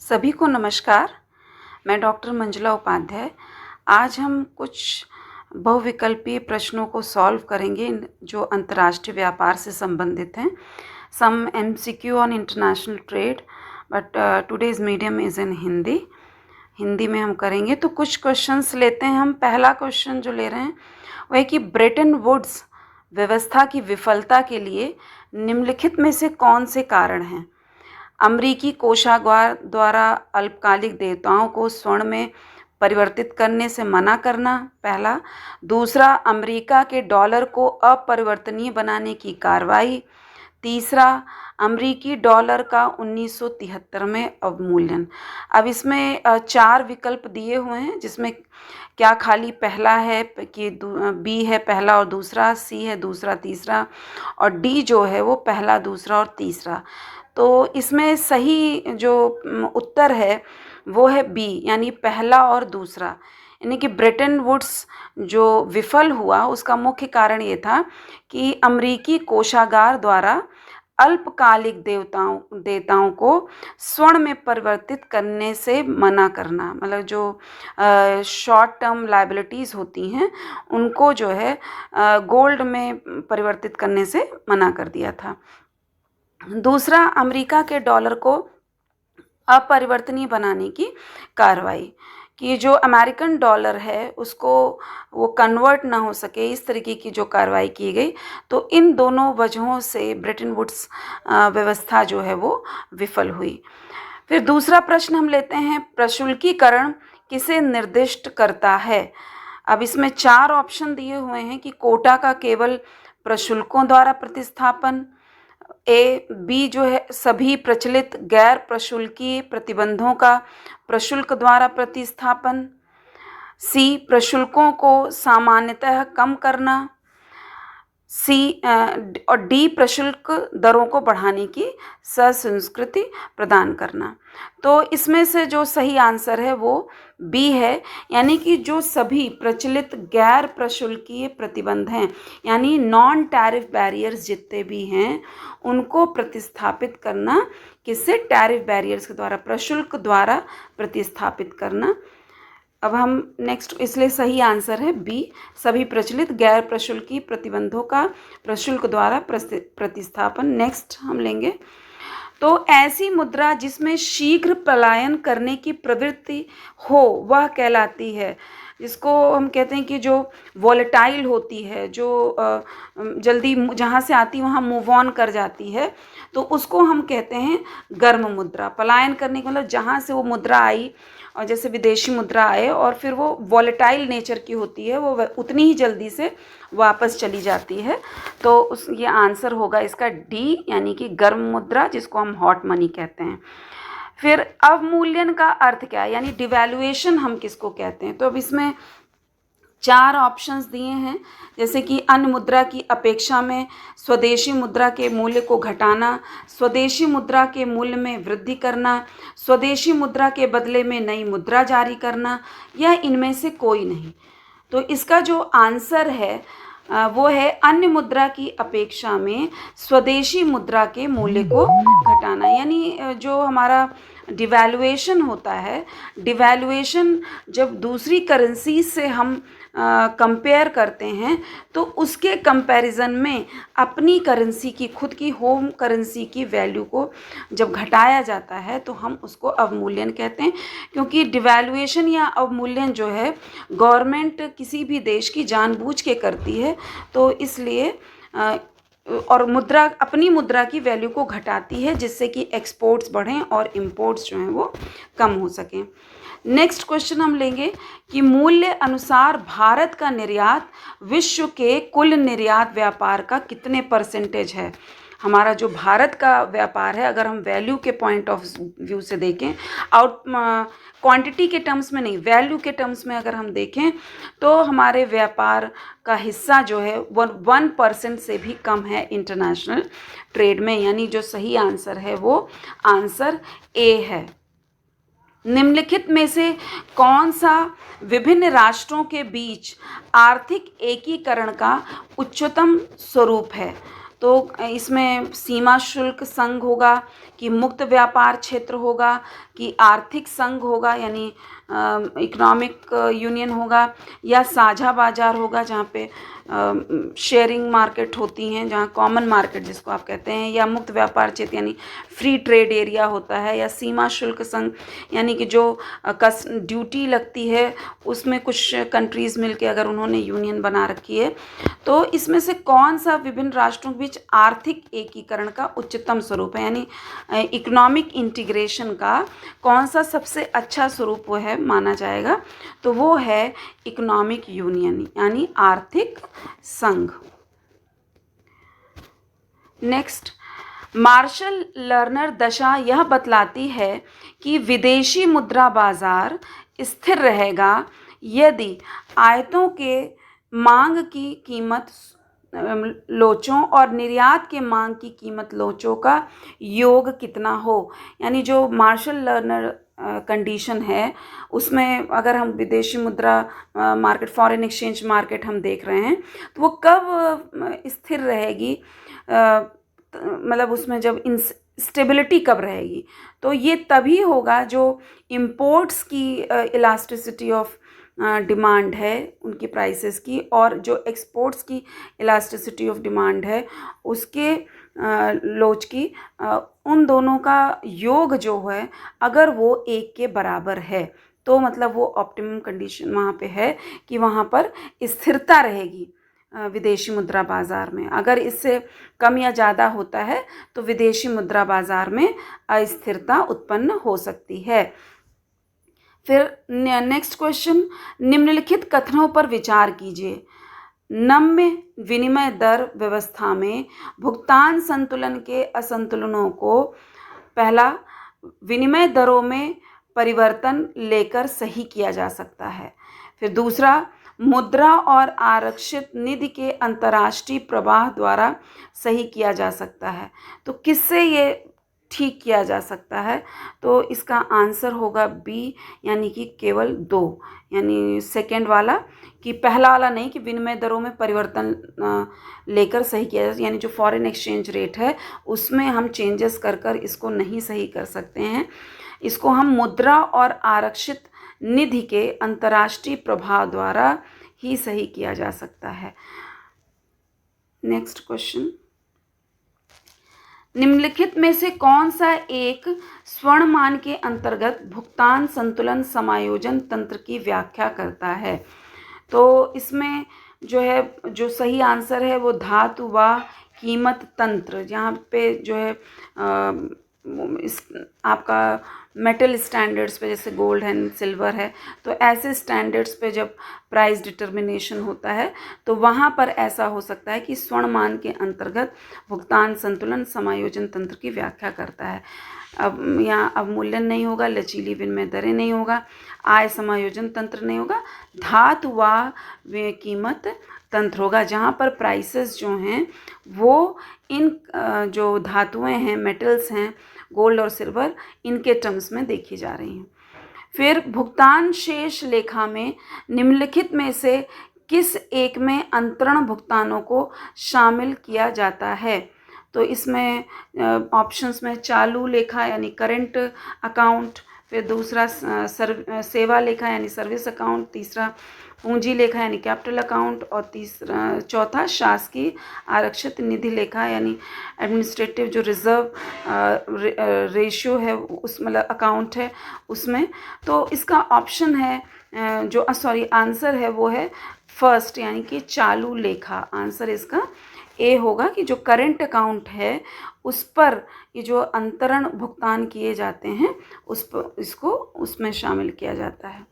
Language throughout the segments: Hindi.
सभी को नमस्कार। मैं डॉक्टर मंजुला उपाध्याय। आज हम कुछ बहुविकल्पीय प्रश्नों को सॉल्व करेंगे जो अंतर्राष्ट्रीय व्यापार से संबंधित हैं। Some MCQ on international trade, but today's medium is in Hindi में हम करेंगे। तो कुछ क्वेश्चंस लेते हैं हम। पहला क्वेश्चन जो ले रहे हैं वह है कि ब्रेटन वुड्स व्यवस्था की विफलता के लिए निम्नलिखित में से कौन से कारण हैं? अमेरिकी कोषागार द्वारा अल्पकालिक देयताओं को स्वर्ण में परिवर्तित करने से मना करना, पहला। दूसरा, अमेरिका के डॉलर को अपरिवर्तनीय बनाने की कार्रवाई। तीसरा, अमेरिकी डॉलर का 1973 में अवमूल्यन। अब इसमें 4 विकल्प दिए हुए हैं, जिसमें क्या खाली पहला है कि बी है पहला और दूसरा, सी है दूसरा तीसरा, और डी जो है वो पहला दूसरा और तीसरा। तो इसमें सही जो उत्तर है वो है बी, यानी पहला और दूसरा। यानी कि ब्रेटन वुड्स जो विफल हुआ उसका मुख्य कारण ये था कि अमेरिकी कोषागार द्वारा अल्पकालिक देयताओं को स्वर्ण में परिवर्तित करने से मना करना, मतलब जो शॉर्ट टर्म लायबिलिटीज़ होती हैं उनको जो है गोल्ड में परिवर्तित करने से मना कर दिया था। दूसरा, अमेरिका के डॉलर को अपरिवर्तनीय बनाने की कार्रवाई, कि जो अमेरिकन डॉलर है उसको वो कन्वर्ट ना हो सके, इस तरीके की जो कार्रवाई की गई। तो इन दोनों वजहों से ब्रेटन वुड्स व्यवस्था जो है वो विफल हुई। फिर दूसरा प्रश्न हम लेते हैं, प्रशुल्कीकरण किसे निर्दिष्ट करता है? अब इसमें 4 ऑप्शन दिए हुए हैं कि कोटा का केवल प्रशुल्कों द्वारा प्रतिस्थापन, ए बी जो है सभी प्रचलित गैर प्रशुल्कीय प्रतिबंधों का प्रशुल्क द्वारा प्रतिस्थापन, सी प्रशुल्कों को सामान्यतः कम करना, सी और डी प्रशुल्क दरों को बढ़ाने की ससंस्कृति प्रदान करना। तो इसमें से जो सही आंसर है वो बी है, यानी कि जो सभी प्रचलित गैर प्रशुल्कीय प्रतिबंध हैं, यानी नॉन टैरिफ बैरियर्स जितने भी हैं उनको प्रतिस्थापित करना, किससे? टैरिफ बैरियर्स के द्वारा, प्रशुल्क द्वारा प्रतिस्थापित करना। अब हम नेक्स्ट, इसलिए सही आंसर है बी, सभी प्रचलित गैर प्रशुल्कीय प्रतिबंधों का प्रशुल्क द्वारा प्रतिस्थापन। नेक्स्ट हम लेंगे, तो ऐसी मुद्रा जिसमें शीघ्र पलायन करने की प्रवृत्ति हो वह कहलाती है, जिसको हम कहते हैं कि जो वॉलेटाइल होती है, जो जल्दी जहाँ से आती वहाँ मूव ऑन कर जाती है, तो उसको हम कहते हैं गर्म मुद्रा। पलायन करने का मतलब जहाँ से वो मुद्रा आई, और जैसे विदेशी मुद्रा आए और फिर वो वॉलेटाइल नेचर की होती है, वो उतनी ही जल्दी से वापस चली जाती है। तो ये आंसर होगा इसका डी, यानी कि गर्म मुद्रा, जिसको हम हॉट मनी कहते हैं। फिर अवमूल्यन का अर्थ क्या है, यानी डिवैल्यूएशन हम किसको कहते हैं? तो अब इसमें 4 ऑप्शंस दिए हैं, जैसे कि अन्य मुद्रा की अपेक्षा में स्वदेशी मुद्रा के मूल्य को घटाना, स्वदेशी मुद्रा के मूल्य में वृद्धि करना, स्वदेशी मुद्रा के बदले में नई मुद्रा जारी करना, या इनमें से कोई नहीं। तो इसका जो आंसर है वो है अन्य मुद्रा की अपेक्षा में स्वदेशी मुद्रा के मूल्य को घटाना। यानी जो हमारा डिवैल्यूएशन होता है, डिवैल्यूएशन जब दूसरी करेंसी से हम कंपेयर करते हैं तो उसके कंपैरिजन में अपनी करेंसी की, खुद की होम करेंसी की वैल्यू को जब घटाया जाता है तो हम उसको अवमूल्यन कहते हैं। क्योंकि डिवैल्यूएशन या अवमूल्यन जो है गवर्नमेंट किसी भी देश की जानबूझ के करती है, तो इसलिए और मुद्रा, अपनी मुद्रा की वैल्यू को घटाती है, जिससे कि एक्सपोर्ट्स बढ़ें और इंपोर्ट्स जो हैं वो कम हो सकें। नेक्स्ट क्वेश्चन हम लेंगे कि मूल्य अनुसार भारत का निर्यात विश्व के कुल निर्यात व्यापार का कितने परसेंटेज है? हमारा जो भारत का व्यापार है, अगर हम वैल्यू के पॉइंट ऑफ व्यू से देखें, आउट क्वांटिटी के टर्म्स में नहीं, वैल्यू के टर्म्स में अगर हम देखें, तो हमारे व्यापार का हिस्सा जो है 1% से भी कम है इंटरनेशनल ट्रेड में। यानी जो सही आंसर है वो आंसर ए है। निम्नलिखित में से कौन सा विभिन्न राष्ट्रों के बीच आर्थिक एकीकरण का उच्चतम स्वरूप है? तो इसमें सीमा शुल्क संघ होगा कि मुक्त व्यापार क्षेत्र होगा कि आर्थिक संघ होगा यानी इकोनॉमिक यूनियन होगा या साझा बाजार होगा जहाँ पे शेयरिंग मार्केट होती हैं, जहाँ कॉमन मार्केट जिसको आप कहते हैं, या मुक्त व्यापार क्षेत्र यानी फ्री ट्रेड एरिया होता है, या सीमा शुल्क संघ यानी कि जो ड्यूटी लगती है उसमें कुछ कंट्रीज़ मिलके अगर उन्होंने यूनियन बना रखी है। तो इसमें से कौन सा विभिन्न राष्ट्रों के बीच आर्थिक एकीकरण का उच्चतम स्वरूप है, यानी इकोनॉमिक इंटीग्रेशन का कौन सा सबसे अच्छा स्वरूप वो है माना जाएगा, तो वो है इकोनॉमिक यूनियन यानी आर्थिक संघ। नेक्स्ट, मार्शल लर्नर दशा यह बतलाती है कि विदेशी मुद्रा बाजार स्थिर रहेगा यदि आयातों के मांग की कीमत लोचों और निर्यात के मांग की कीमत लोचों का योग कितना हो। यानी जो मार्शल लर्नर कंडीशन है उसमें अगर हम विदेशी मुद्रा मार्केट, फॉरेन एक्सचेंज मार्केट हम देख रहे हैं तो वो कब स्थिर रहेगी, मतलब उसमें जब स्टेबिलिटी कब रहेगी, तो ये तभी होगा जो इम्पोर्ट्स की इलास्टिसिटी ऑफ डिमांड है उनकी प्राइसेस की, और जो एक्सपोर्ट्स की इलास्टिसिटी ऑफ डिमांड है उसके लोच की, उन दोनों का योग जो है अगर वो एक के बराबर है तो मतलब वो ऑप्टिमम कंडीशन वहाँ पे है कि वहाँ पर स्थिरता रहेगी विदेशी मुद्रा बाज़ार में। अगर इससे कम या ज़्यादा होता है तो विदेशी मुद्रा बाज़ार में अस्थिरता उत्पन्न हो सकती है। फिर नेक्स्ट क्वेश्चन, निम्नलिखित कथनों पर विचार कीजिए। नम्य विनिमय दर व्यवस्था में भुगतान संतुलन के असंतुलनों को पहला, विनिमय दरों में परिवर्तन लेकर सही किया जा सकता है। फिर दूसरा, मुद्रा और आरक्षित निधि के अंतर्राष्ट्रीय प्रवाह द्वारा सही किया जा सकता है। तो किससे ये ठीक किया जा सकता है, तो इसका आंसर होगा बी, यानी कि केवल दो, यानी सेकेंड वाला, कि पहला वाला नहीं कि विनिमय दरों में परिवर्तन लेकर सही किया जाए, यानी जो फॉरेन एक्सचेंज रेट है उसमें हम चेंजेस कर कर इसको नहीं सही कर सकते हैं, इसको हम मुद्रा और आरक्षित निधि के अंतर्राष्ट्रीय प्रभाव द्वारा ही सही किया जा सकता है। नेक्स्ट क्वेश्चन, निम्नलिखित में से कौन सा एक स्वर्णमान के अंतर्गत भुगतान संतुलन समायोजन तंत्र की व्याख्या करता है। तो इसमें जो है जो सही आंसर है वो धातु व कीमत तंत्र, जहाँ पे जो है इस आपका मेटल स्टैंडर्ड्स पे, जैसे गोल्ड है, सिल्वर है, तो ऐसे स्टैंडर्ड्स पे जब प्राइस डिटर्मिनेशन होता है तो वहाँ पर ऐसा हो सकता है कि स्वर्णमान के अंतर्गत भुगतान संतुलन समायोजन तंत्र की व्याख्या करता है। अब यहाँ अवमूल्यन नहीं होगा, लचीली विनिमय दरें नहीं होगा, आय समायोजन तंत्र नहीं होगा, धातु व कीमत तंत्र होगा, जहाँ पर प्राइसेस जो हैं वो इन जो धातुएं हैं, मेटल्स हैं, गोल्ड और सिल्वर, इनके टर्म्स में देखी जा रही हैं। फिर भुगतान शेष लेखा में निम्नलिखित में से किस एक में अंतरण भुगतानों को शामिल किया जाता है। तो इसमें ऑप्शंस में चालू लेखा यानी करेंट अकाउंट, फिर दूसरा सेवा लेखा यानी सर्विस अकाउंट, तीसरा पूंजी लेखा यानी कैपिटल अकाउंट, और चौथा शासकीय आरक्षित निधि लेखा यानी एडमिनिस्ट्रेटिव जो रिजर्व रेशियो है उस मतलब अकाउंट है उसमें। तो इसका ऑप्शन है जो आंसर है वो है फर्स्ट, यानी कि चालू लेखा। आंसर इसका ए होगा कि जो करेंट अकाउंट है उस पर ये जो अंतरण भुगतान किए जाते हैं उस पर इसको उसमें शामिल किया जाता है।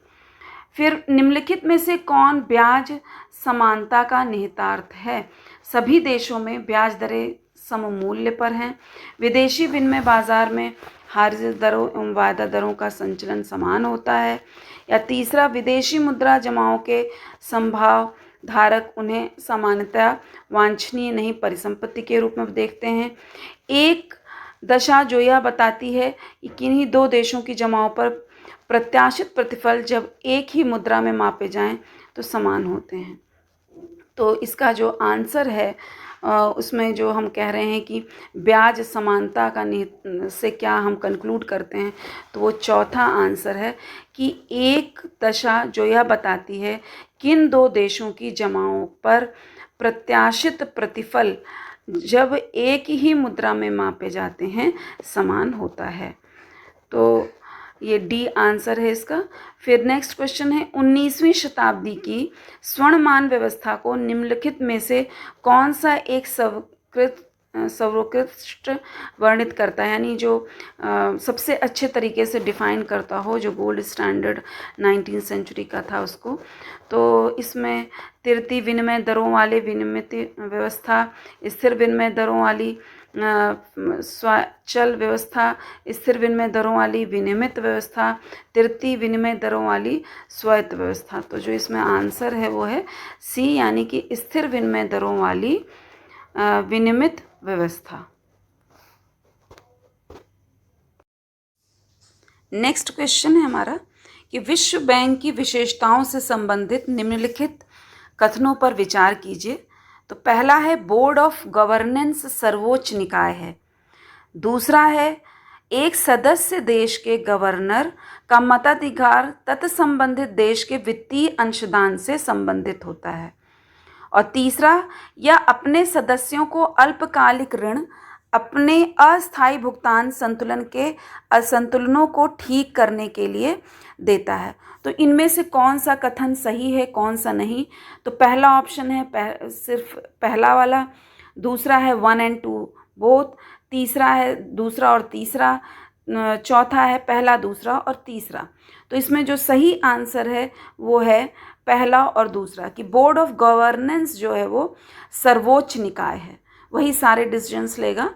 फिर निम्नलिखित में से कौन ब्याज समानता का निहितार्थ है। सभी देशों में ब्याज दरें सममूल्य पर हैं। विदेशी विनिमय बाजार में हाजिर दरों एवं वायदा दरों का संचलन समान होता है। या तीसरा, विदेशी मुद्रा जमाओं के संभाव धारक उन्हें सामान्यतः वांछनीय नहीं परिसंपत्ति के रूप में देखते हैं। एक दशा जो यह बताती है कि किन्हीं दो देशों की जमाओं पर प्रत्याशित प्रतिफल जब एक ही मुद्रा में मापे जाएं तो समान होते हैं। तो इसका जो आंसर है उसमें जो हम कह रहे हैं कि ब्याज समानता का से क्या हम कंक्लूड करते हैं, तो वो चौथा आंसर है कि एक दशा जो यह बताती है किन दो देशों की जमाओं पर प्रत्याशित प्रतिफल जब एक ही मुद्रा में मापे जाते हैं समान होता है। तो ये डी आंसर है इसका। फिर नेक्स्ट क्वेश्चन है 19वीं शताब्दी की स्वर्णमान व्यवस्था को निम्नलिखित में से कौन सा एक सर्वोत्कृष्ट वर्णित करता है, यानी जो सबसे अच्छे तरीके से डिफाइन करता हो, जो गोल्ड स्टैंडर्ड 19th सेंचुरी का था उसको। तो इसमें तृतीय विनिमय दरों वाले विनिमित व्यवस्था, स्थिर विनिमय दरों वाली स्वचल व्यवस्था, स्थिर विनिमय दरों वाली विनियमित व्यवस्था, तृतीय विनिमय दरों वाली स्वायत्त व्यवस्था। तो जो इसमें आंसर है वो है सी, यानी कि स्थिर विनिमय दरों वाली विनियमित व्यवस्था। नेक्स्ट क्वेश्चन है हमारा कि विश्व बैंक की विशेषताओं से संबंधित निम्नलिखित कथनों पर विचार कीजिए। तो पहला है बोर्ड ऑफ गवर्नेंस सर्वोच्च निकाय है। दूसरा है एक सदस्य देश के गवर्नर का मताधिकार तत्संबंधित देश के वित्तीय अंशदान से संबंधित होता है। और तीसरा, यह अपने सदस्यों को अल्पकालिक ऋण अपने अस्थायी भुगतान संतुलन के असंतुलनों को ठीक करने के लिए देता है। तो इनमें से कौन सा कथन सही है, कौन सा नहीं? तो पहला ऑप्शन है सिर्फ पहला वाला, दूसरा है 1 and 2 बोथ, तीसरा है दूसरा और तीसरा, चौथा है पहला, दूसरा और तीसरा। तो इसमें जो सही आंसर है वो है पहला और दूसरा, कि बोर्ड ऑफ गवर्नेंस जो है वो सर्वोच्च निकाय है, वही सारे डिसीजंस लेगा।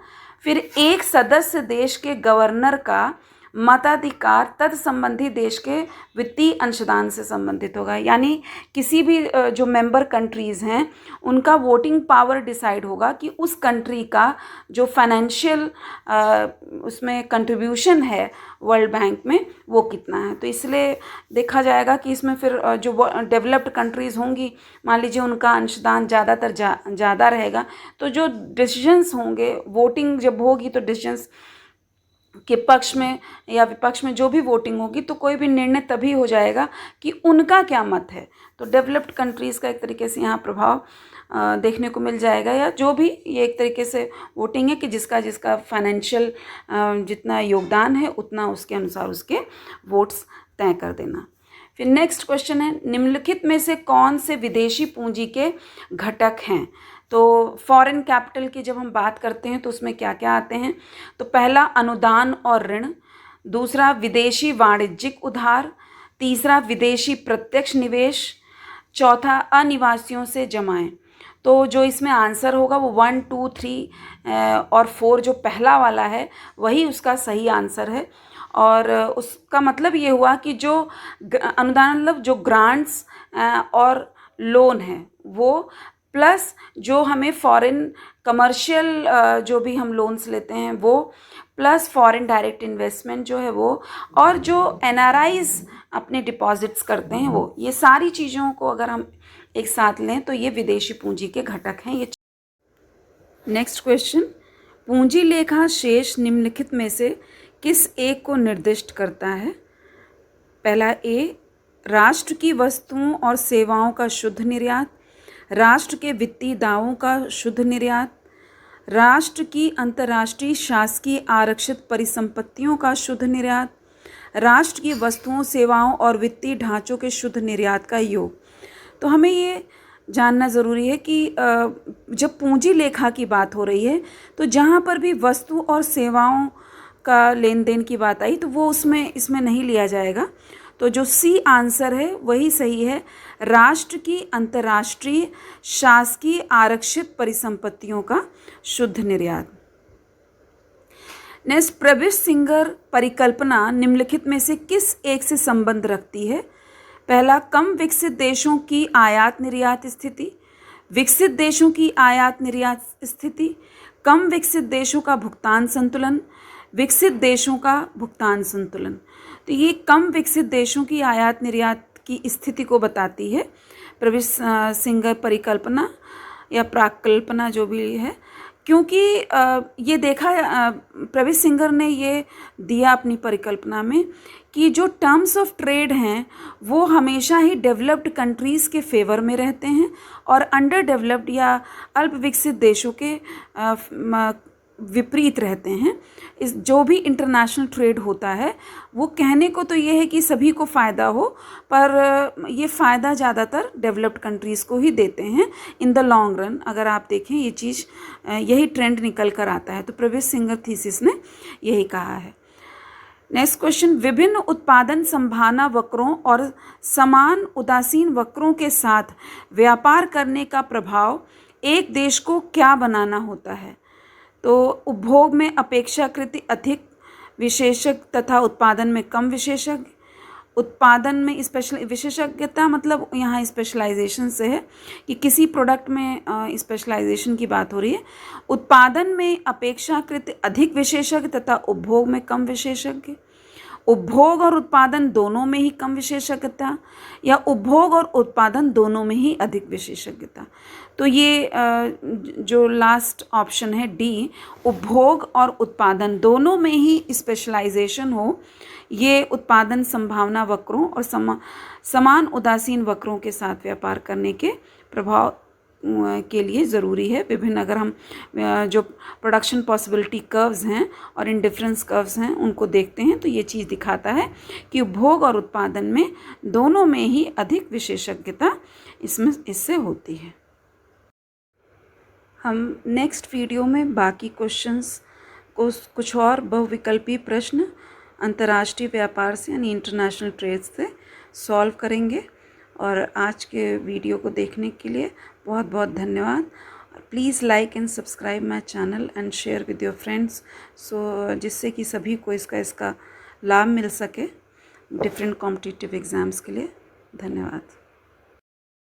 फिर एक सदस्य देश के गवर्नर का मताधिकार तत्संबंधी देश के वित्तीय अंशदान से संबंधित होगा, यानी किसी भी जो मेंबर कंट्रीज़ हैं उनका वोटिंग पावर डिसाइड होगा कि उस कंट्री का जो फाइनेंशियल उसमें कंट्रीब्यूशन है वर्ल्ड बैंक में वो कितना है। तो इसलिए देखा जाएगा कि इसमें फिर जो डेवलप्ड कंट्रीज़ होंगी, मान लीजिए उनका अंशदान ज़्यादातर ज़्यादा रहेगा, तो जो डिसीजंस होंगे, वोटिंग जब होगी तो डिसीजंस के पक्ष में या विपक्ष में जो भी वोटिंग होगी तो कोई भी निर्णय तभी हो जाएगा कि उनका क्या मत है। तो डेवलप्ड कंट्रीज़ का एक तरीके से यहाँ प्रभाव देखने को मिल जाएगा, या जो भी ये एक तरीके से वोटिंग है कि जिसका जिसका फाइनेंशियल जितना योगदान है उतना उसके अनुसार उसके वोट्स तय कर देना। फिर नेक्स्ट क्वेश्चन है निम्नलिखित में से कौन से विदेशी पूंजी के घटक हैं? तो फॉरेन कैपिटल की जब हम बात करते हैं तो उसमें क्या क्या आते हैं? तो पहला अनुदान और ऋण, दूसरा विदेशी वाणिज्यिक उधार, तीसरा विदेशी प्रत्यक्ष निवेश, चौथा अनिवासियों से जमाएं। तो जो इसमें आंसर होगा वो 1, 2, 3 और 4 जो पहला वाला है वही उसका सही आंसर है। और उसका मतलब ये हुआ कि जो अनुदान मतलब जो ग्रांट्स और लोन है वो, प्लस जो हमें फॉरेन कमर्शियल जो भी हम लोन्स लेते हैं वो, प्लस फॉरेन डायरेक्ट इन्वेस्टमेंट जो है वो, और जो NRIs अपने डिपॉजिट्स करते हैं वो, ये सारी चीज़ों को अगर हम एक साथ लें तो ये विदेशी पूंजी के घटक हैं ये। नेक्स्ट क्वेश्चन, पूंजी लेखा शेष निम्नलिखित में से किस एक को निर्दिष्ट करता है? पहला ए, राष्ट्र की वस्तुओं और सेवाओं का शुद्ध निर्यात, राष्ट्र के वित्तीय दावों का शुद्ध निर्यात, राष्ट्र की अंतर्राष्ट्रीय शासकीय आरक्षित परिसंपत्तियों का शुद्ध निर्यात, राष्ट्र की वस्तुओं, सेवाओं और वित्तीय ढांचों के शुद्ध निर्यात का योग। तो हमें ये जानना ज़रूरी है कि जब पूंजी लेखा की बात हो रही है तो जहाँ पर भी वस्तु और सेवाओं का लेन देन की बात आई तो वो इसमें नहीं लिया जाएगा। तो जो सी आंसर है वही सही है, राष्ट्र की अंतर्राष्ट्रीय शासकीय आरक्षित परिसंपत्तियों का शुद्ध निर्यात। नेक्स्ट, प्रविष्ट सिंगर परिकल्पना निम्नलिखित में से किस एक से संबंध रखती है? पहला, कम विकसित देशों की आयात निर्यात स्थिति, विकसित देशों की आयात निर्यात स्थिति, कम विकसित देशों का भुगतान संतुलन, विकसित देशों का भुगतान संतुलन। तो ये कम विकसित देशों की आयात निर्यात की स्थिति को बताती है प्रविष्ट सिंगर परिकल्पना, या प्राकल्पना जो भी है, क्योंकि ये देखा प्रवेश सिंगर ने ये दिया अपनी परिकल्पना में कि जो टर्म्स ऑफ ट्रेड हैं वो हमेशा ही डेवलप्ड कंट्रीज़ के फेवर में रहते हैं और अंडर डेवलप्ड या अल्प विकसित देशों के विपरीत रहते हैं। इस जो भी इंटरनेशनल ट्रेड होता है वो कहने को तो ये है कि सभी को फ़ायदा हो, पर ये फ़ायदा ज़्यादातर डेवलप्ड कंट्रीज़ को ही देते हैं इन द लॉन्ग रन। अगर आप देखें ये चीज़, यही ट्रेंड निकल कर आता है। तो प्रवेश सिंगर थीसिस ने यही कहा है। नेक्स्ट क्वेश्चन, विभिन्न उत्पादन संभावना वक्रों और समान उदासीन वक्रों के साथ व्यापार करने का प्रभाव एक देश को क्या बनाना होता है? तो उपभोग में अपेक्षाकृत अधिक विशेषज्ञ तथा उत्पादन में कम विशेषज्ञ। उत्पादन में विशेषज्ञता मतलब यहाँ स्पेशलाइजेशन से है कि किसी प्रोडक्ट में स्पेशलाइजेशन की बात हो रही है। उत्पादन में अपेक्षाकृत अधिक विशेषज्ञ तथा उपभोग में कम विशेषज्ञ। उपभोग और उत्पादन दोनों में ही कम विशेषज्ञता या उपभोग और उत्पादन दोनों में ही अधिक विशेषज्ञता। तो ये जो लास्ट ऑप्शन है डी, उपभोग और उत्पादन दोनों में ही स्पेशलाइजेशन हो, ये उत्पादन संभावना वक्रों और समान उदासीन वक्रों के साथ व्यापार करने के प्रभाव के लिए ज़रूरी है। विभिन्न अगर हम जो प्रोडक्शन पॉसिबिलिटी कर्व्स हैं और इंडिफरेंस कर्व्स हैं उनको देखते हैं तो ये चीज़ दिखाता है कि उपभोग और उत्पादन में दोनों में ही अधिक विशेषज्ञता इससे होती है। हम नेक्स्ट वीडियो में बाकी क्वेश्चंस को कुछ और बहुविकल्पी प्रश्न अंतर्राष्ट्रीय व्यापार से यानी इंटरनेशनल ट्रेड से सॉल्व करेंगे। और आज के वीडियो को देखने के लिए बहुत बहुत धन्यवाद। Please like and subscribe my channel and share with your friends, so जिससे कि सभी को इसका लाभ मिल सके डिफरेंट कॉम्पिटिटिव एग्ज़ाम्स के लिए। धन्यवाद।